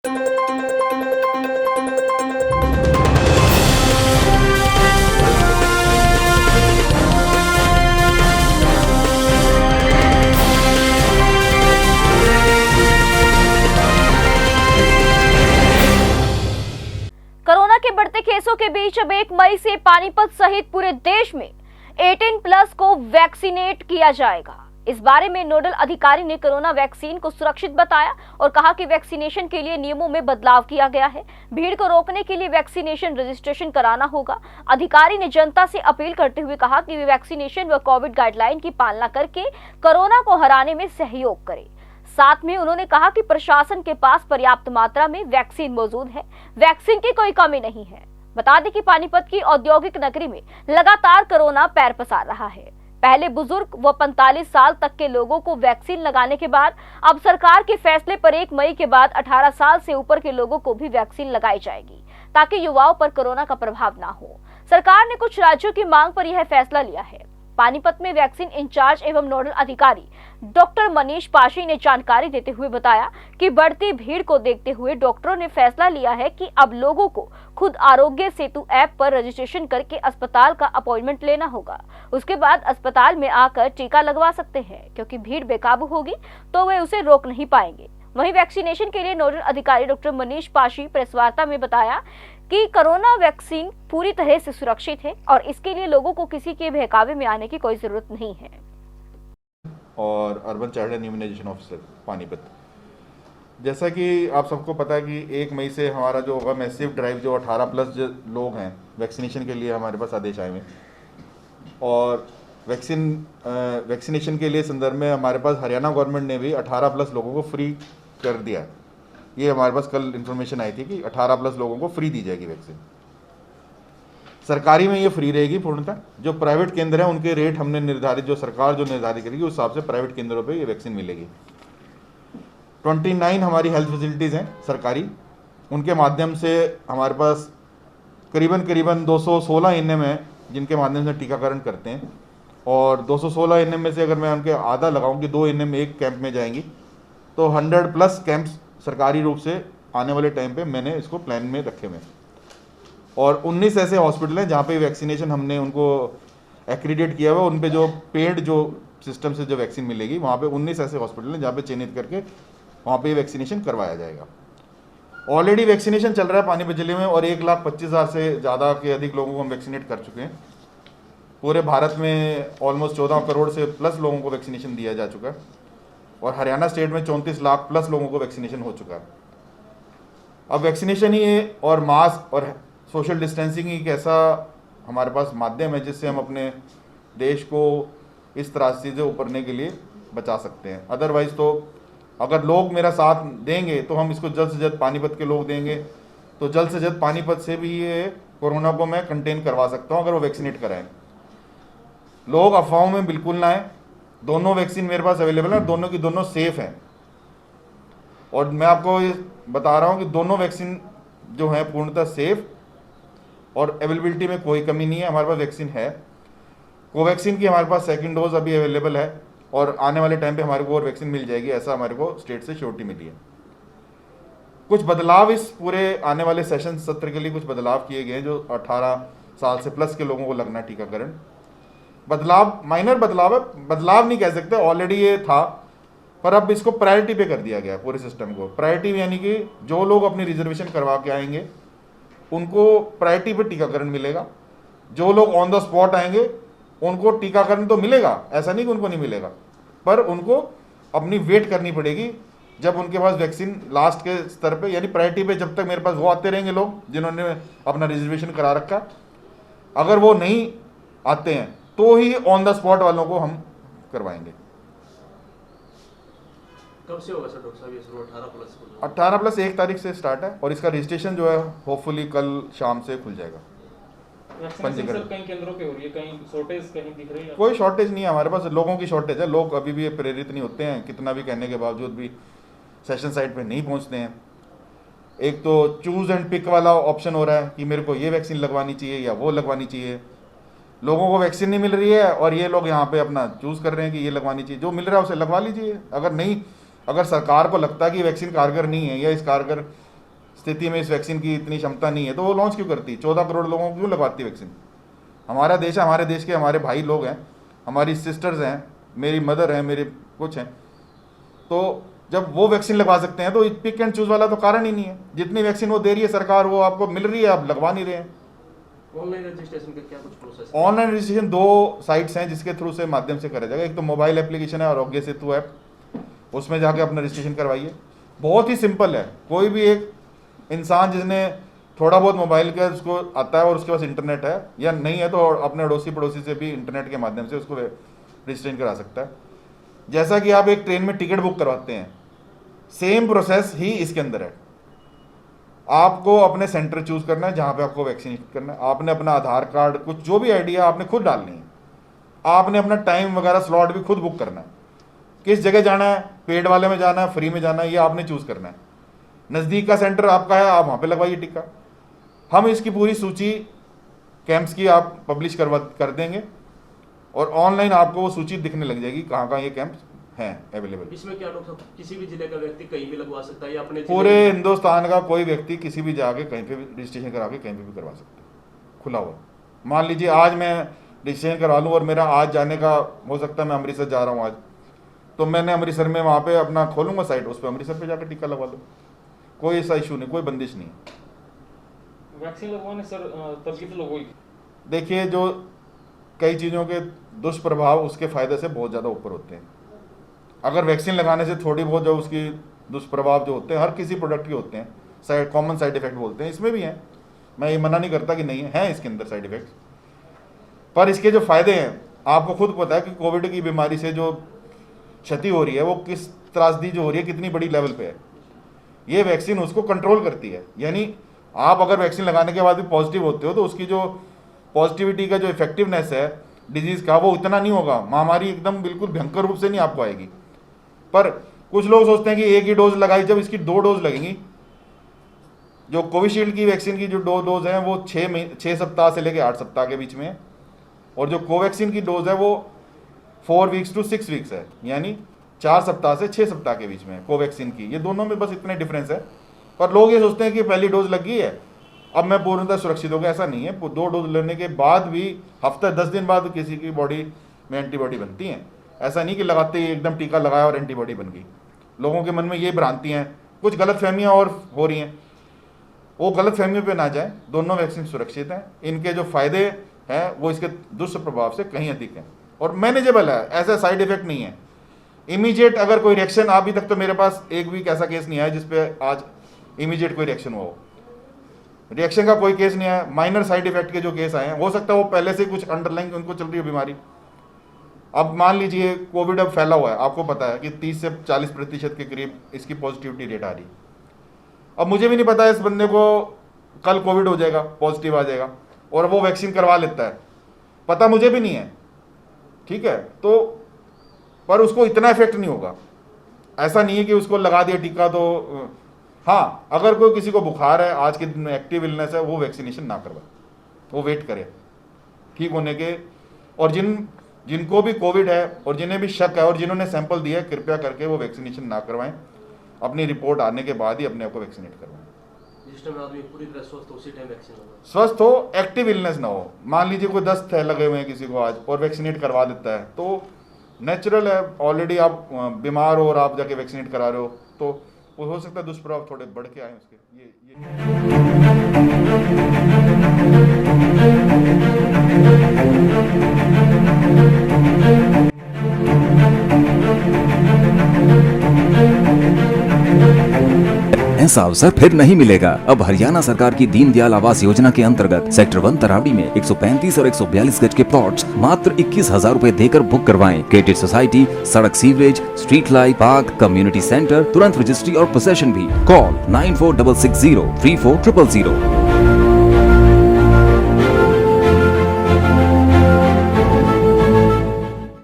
Corona के बढ़ते केसों के बीच अब 1 मई से पानीपत सहित पूरे देश में 18+ को वैक्सीनेट किया जाएगा। इस बारे में नोडल अधिकारी ने कोरोना वैक्सीन को सुरक्षित बताया और कहा कि वैक्सीनेशन के लिए नियमों में बदलाव किया गया है। भीड़ को रोकने के लिए वैक्सीनेशन रजिस्ट्रेशन कराना होगा। अधिकारी ने जनता से अपील करते हुए कहा कि वे वैक्सीनेशन व कोविड गाइडलाइन की पालना करके कोरोना को हराने में सहयोग करें। साथ में उन्होंने कहा कि प्रशासन के पास पर्याप्त मात्रा में वैक्सीन मौजूद है, वैक्सीन की कोई कमी नहीं है। बता दें कि पानीपत की औद्योगिक नगरी में लगातार कोरोना पैर पसार रहा है। पहले बुजुर्ग व 45 साल तक के लोगों को वैक्सीन लगाने के बाद अब सरकार के फैसले पर 1 मई के बाद 18 साल से ऊपर के लोगों को भी वैक्सीन लगाई जाएगी ताकि युवाओं पर कोरोना का प्रभाव ना हो। सरकार ने कुछ राज्यों की मांग पर यह फैसला लिया है। पानीपत में वैक्सीन इंचार्ज एवं नोडल अधिकारी डॉक्टर मनीष पाशी ने जानकारी देते हुए बताया कि बढ़ती भीड़ को देखते हुए डॉक्टरों ने फैसला लिया है कि अब लोगों को खुद आरोग्य सेतु ऐप पर रजिस्ट्रेशन करके अस्पताल का अपॉइंटमेंट लेना होगा। उसके बाद अस्पताल में आकर टीका लगवा सकते हैं, क्योंकि भीड़ बेकाबू होगी तो वे उसे रोक नहीं पाएंगे। वहीं वैक्सीनेशन के लिए नोडल अधिकारी डॉक्टर मनीष पाशी प्रेस वार्ता में बताया कि कोरोना वैक्सीन पूरी तरह से सुरक्षित है और इसके लिए लोगों को किसी के बहकावे में आने की कोई जरूरत नहीं है। और urban child and immunisation officer Panipat, जैसा कि आप सबको पता है कि 1 मई से हमारा जो होगा मैसिव ड्राइव, जो 18+ जो लोग हैं वैक्सीनेशन के लिए हमारे पास आदेश आए हुए और वैक्सीनेशन के लिए संदर्भ में हमारे पास हरियाणा गवर्नमेंट ने भी 18+ लोगों को फ्री कर दिया। ये हमारे पास कल इन्फॉर्मेशन आई थी कि 18+ लोगों को फ्री दी जाएगी वैक्सीन। सरकारी में ये फ्री रहेगी पूर्णतः। जो प्राइवेट केंद्र हैं उनके रेट हमने निर्धारित, जो सरकार जो निर्धारित करेगी उस हिसाब से प्राइवेट केंद्रों पे ये वैक्सीन मिलेगी। 29 हमारी हेल्थ फैसिलिटीज़ हैं सरकारी, उनके माध्यम से हमारे पास करीबन 216 एनएम हैं जिनके माध्यम से टीकाकरण करते हैं। और 216 एनएम में से अगर मैं उनके आधा लगाऊँ कि 2 एनएम एक कैंप में जाएंगी तो 100+ कैंप्स सरकारी रूप से आने वाले टाइम पे मैंने इसको प्लान में रखे हुए। और 19 ऐसे हॉस्पिटल हैं जहाँ पे वैक्सीनेशन हमने उनको एक्रीडेट किया हुआ, उन पे जो पेड जो सिस्टम से जो वैक्सीन मिलेगी, वहाँ पे 19 ऐसे हॉस्पिटल हैं जहाँ पे चिन्हित करके वहाँ पे वैक्सीनेशन करवाया जाएगा। ऑलरेडी वैक्सीनेशन चल रहा है पानीपत जिले में और 1,25,000 से ज़्यादा के अधिक लोगों को हम वैक्सीनेट कर चुके हैं। पूरे भारत में ऑलमोस्ट 14 करोड़ से प्लस लोगों को वैक्सीनेशन दिया जा चुका है और हरियाणा स्टेट में 34 लाख प्लस लोगों को वैक्सीनेशन हो चुका है। अब वैक्सीनेशन ही है और मास्क और सोशल डिस्टेंसिंग ही एक ऐसा हमारे पास माध्यम है जिससे हम अपने देश को इस तरह से उभरने के लिए बचा सकते हैं। अदरवाइज तो अगर लोग मेरा साथ देंगे तो हम इसको जल्द से जल्द, पानीपत के लोग देंगे तो जल्द से जल्द पानीपत से भी ये कोरोना को मैं कंटेन करवा सकता हूँ अगर वो वैक्सीनेट कराएं। लोग अफवाहों में बिल्कुल ना आए। दोनों वैक्सीन मेरे पास अवेलेबल है, दोनों की दोनों सेफ हैं। और मैं आपको ये बता रहा हूँ कि दोनों वैक्सीन जो है पूर्णतः सेफ और अवेलेबिलिटी में कोई कमी नहीं है। हमारे पास वैक्सीन है। कोवैक्सीन की हमारे पास सेकंड डोज अभी अवेलेबल है और आने वाले टाइम पे हमारे को और वैक्सीन मिल जाएगी, ऐसा हमारे को स्टेट से श्योरिटी मिली है। कुछ बदलाव इस पूरे आने वाले सेशन सत्र के लिए कुछ बदलाव किए गए हैं, जो 18 साल से प्लस के लोगों को लगना टीकाकरण। बदलाव माइनर बदलाव है, बदलाव नहीं कह सकते, ऑलरेडी ये था, पर अब इसको प्रायोरिटी पे कर दिया गया है। पूरे सिस्टम को प्रायोरिटी यानी कि जो लोग अपनी रिजर्वेशन करवा के आएंगे उनको प्रायोरिटी पे टीकाकरण मिलेगा। जो लोग ऑन द स्पॉट आएंगे उनको टीकाकरण तो मिलेगा, ऐसा नहीं कि उनको नहीं मिलेगा, पर उनको अपनी वेट करनी पड़ेगी जब उनके पास वैक्सीन लास्ट के स्तर पे, यानी प्रायोरिटी पे जब तक मेरे पास वो आते रहेंगे लोग जिन्होंने अपना रिजर्वेशन करा रखा। अगर वो नहीं आते हैं तो ही ऑन द स्पॉट वालों को हम करवाएंगे। कब से होगा सर डॉक्टर साहब ये शुरू? 18+ 18+ 1 तारीख से स्टार्ट है और इसका रजिस्ट्रेशन जो है होपफुली कल शाम से खुल जाएगा। पंजीकरण कई केंद्रों पे हो रही है, कहीं शॉर्टेज कहीं दिख रही है? कोई शॉर्टेज नहीं है, हमारे पास लोगों की शॉर्टेज है। लोग अभी भी प्रेरित नहीं होते हैं, कितना भी कहने के बावजूद भी सेशन साइट पे नहीं पहुंचते हैं। एक तो चूज एंड पिक वाला ऑप्शन हो रहा है कि मेरे को ये वैक्सीन लगवानी चाहिए या वो लगवानी चाहिए। लोगों को वैक्सीन नहीं मिल रही है और ये लोग यहाँ पे अपना चूज कर रहे हैं कि ये लगवानी चाहिए। जो मिल रहा है उसे लगवा लीजिए। अगर नहीं, अगर सरकार को लगता है कि वैक्सीन कारगर नहीं है या इस कारगर स्थिति में इस वैक्सीन की इतनी क्षमता नहीं है तो वो लॉन्च क्यों करती? 14 करोड़ लोगों को क्यों लगवाती वैक्सीन? हमारा देश है, हमारे देश के हमारे भाई लोग हैं, हमारी सिस्टर्स हैं, मेरी मदर हैं, मेरे कुछ हैं, तो जब वो वैक्सीन लगवा सकते हैं तो पिक एंड चूज वाला तो कारण ही नहीं है। जितनी वैक्सीन वो दे रही है सरकार, वो आपको मिल रही है, आप लगवा नहीं रहे हैं। ऑनलाइन रजिस्ट्रेशन का क्या कुछ प्रोसेस? ऑनलाइन रजिस्ट्रेशन 2 साइट्स हैं जिसके थ्रू से माध्यम से करा जाएगा। एक तो मोबाइल एप्लीकेशन है आरोग्य सेतु ऐप, उसमें जाके अपना रजिस्ट्रेशन करवाइए। बहुत ही सिंपल है। कोई भी एक इंसान जिसने थोड़ा बहुत मोबाइल का उसको आता है और उसके पास इंटरनेट है या नहीं है तो अपने अड़ोसी पड़ोसी से भी इंटरनेट के माध्यम से उसको रजिस्ट्रेशन करा सकता है। जैसा कि आप एक ट्रेन में टिकट बुक करवाते हैं, सेम प्रोसेस ही इसके अंदर है। आपको अपने सेंटर चूज करना है जहां पे आपको वैक्सीनेट करना है। आपने अपना आधार कार्ड, कुछ जो भी आईडी है आपने खुद डालनी है। आपने अपना टाइम वगैरह स्लॉट भी खुद बुक करना है। किस जगह जाना है, पेड वाले में जाना है, फ्री में जाना है, ये आपने चूज करना है। नज़दीक का सेंटर आपका है, आप वहाँ पे लगवाइए टीका। हम इसकी पूरी सूची कैंप्स की आप पब्लिश कर देंगे और ऑनलाइन आपको वो सूची दिखने लग जाएगी कहाँ कहाँ ये कैंप्स हैं अवेलेबल। इसमें क्या डॉक्टर साहब किसी भी जिले का व्यक्ति कहीं भी लगवा सकता है या अपने पूरे हिंदुस्तान का कोई व्यक्ति किसी भी जाके कहीं पे भी रजिस्ट्रेशन करा के कहीं पे भी करवा सकता है, खुला हुआ। मान लीजिए आज मैं रजिस्ट्रेशन करवा लूँ और मेरा आज जाने का हो सकता है, मैं अमृतसर जा रहा हूँ आज, तो मैंने अमृतसर में वहाँ पे अपना खोलूँगा साइट, उस पर अमृतसर पे जाकर टीका लगवा लूँ। कोई ऐसा इशू नहीं, कोई बंदिश नहीं। वैक्सीन लगवाने सर तभी तो लोगों देखिए, जो कई चीज़ों के दुष्प्रभाव उसके फ़ायदे से बहुत ज़्यादा ऊपर होते हैं। अगर वैक्सीन लगाने से थोड़ी बहुत जो उसकी दुष्प्रभाव जो होते हैं, हर किसी प्रोडक्ट के होते हैं, कॉमन साइड इफेक्ट बोलते हैं, इसमें भी हैं। मैं ये मना नहीं करता कि नहीं है इसके अंदर साइड इफेक्ट्स, पर इसके जो फ़ायदे हैं आपको खुद पता है कि कोविड की बीमारी से जो क्षति हो रही है वो किस त्रासदी जो हो रही है, कितनी बड़ी लेवल पे है। ये वैक्सीन उसको कंट्रोल करती है। यानी आप अगर वैक्सीन लगाने के बाद भी पॉजिटिव होते हो तो उसकी जो पॉजिटिविटी का जो इफेक्टिवनेस है डिजीज़ का, वो इतना नहीं होगा। महामारी एकदम बिल्कुल भयंकर रूप से नहीं आपको आएगी। पर कुछ लोग सोचते हैं कि एक ही डोज लगाई, जब इसकी 2 डोज लगेंगी। जो कोविशील्ड की वैक्सीन की जो 2 डोज हैं वो 6 सप्ताह से लेकर 8 सप्ताह के बीच में है, और जो कोवैक्सीन की डोज है वो 4 वीक्स टू 6 वीक्स है, यानी 4 सप्ताह से 6 सप्ताह के बीच में है कोवैक्सीन की। ये दोनों में बस इतने डिफरेंस है। पर लोग ये सोचते हैं कि पहली डोज लग गई है अब मैं पूर्णतः सुरक्षित हो गया। ऐसा नहीं है। 2 डोज लेने के बाद भी हफ्ते 10 दिन बाद किसी की बॉडी में एंटीबॉडी बनती हैं। ऐसा नहीं कि लगाते ही एकदम टीका लगाया और एंटीबॉडी बन गई। लोगों के मन में ये भ्रांति हैं, कुछ गलतफहमियां और हो रही हैं। वो गलतफहमियों पे ना जाएं। दोनों वैक्सीन सुरक्षित हैं। इनके जो फायदे हैं वो इसके दुष्प्रभाव से कहीं अधिक हैं और मैनेजेबल है। ऐसा साइड इफेक्ट नहीं है। इमीडिएट अगर कोई रिएक्शन, अभी तक तो मेरे पास एक वीक ऐसा केस नहीं आया जिसपे आज इमीडिएट कोई रिएक्शन हुआ हो। रिएक्शन का कोई केस नहीं आया। माइनर साइड इफेक्ट के जो केस आए हैं, हो सकता है वो पहले से कुछ अंडरलाइंग उनको चल रही है बीमारी। अब मान लीजिए कोविड अब फैला हुआ है, आपको पता है कि 30 से 40% के करीब इसकी पॉजिटिविटी रेट आ रही। अब मुझे भी नहीं पता इस बंदे को कल कोविड हो जाएगा, पॉजिटिव आ जाएगा और वो वैक्सीन करवा लेता है, पता मुझे भी नहीं है, ठीक है। तो पर उसको इतना इफेक्ट नहीं होगा। ऐसा नहीं है कि उसको लगा दिया टीका तो हाँ, अगर कोई किसी को बुखार है, आज के दिन में एक्टिव इलनेस है, वो वैक्सीनेशन ना करवाए, वो वेट करे ठीक होने के। और जिनको भी कोविड है और जिन्हें भी शक है और जिन्होंने सैंपल दिया है, कृपया करके वो वैक्सीनेशन ना करवाएं। अपनी रिपोर्ट आने के बाद ही अपने आप को वैक्सीनेट करवाएं। जिस टाइम आदमी पूरी तरह स्वस्थ हो उसी टाइम वैक्सीन होगा। स्वस्थ हो, एक्टिव इलनेस ना हो। मान लीजिए कोई 10 थे लगे हुए हैं किसी को आज और वैक्सीनेट करवा देता है तो नेचुरल है। ऑलरेडी आप बीमार हो और आप जाके वैक्सीनेट करा रहे हो तो वो हो सकता है दुष्प्रभाव थोड़े बढ़ के आए उसके। ऐसा अवसर फिर नहीं मिलेगा। अब हरियाणा सरकार की दीनदयाल आवास योजना के अंतर्गत सेक्टर 1 तरावड़ी में 135 और 142 गज के प्लॉट्स मात्र 21,000 रुपए देकर बुक करवाएं। क्रिएटिव सोसाइटी, सड़क, sewerage, street light, park, community centre, तुरंत रजिस्ट्री और पोसेशन भी। कॉल 9466034000।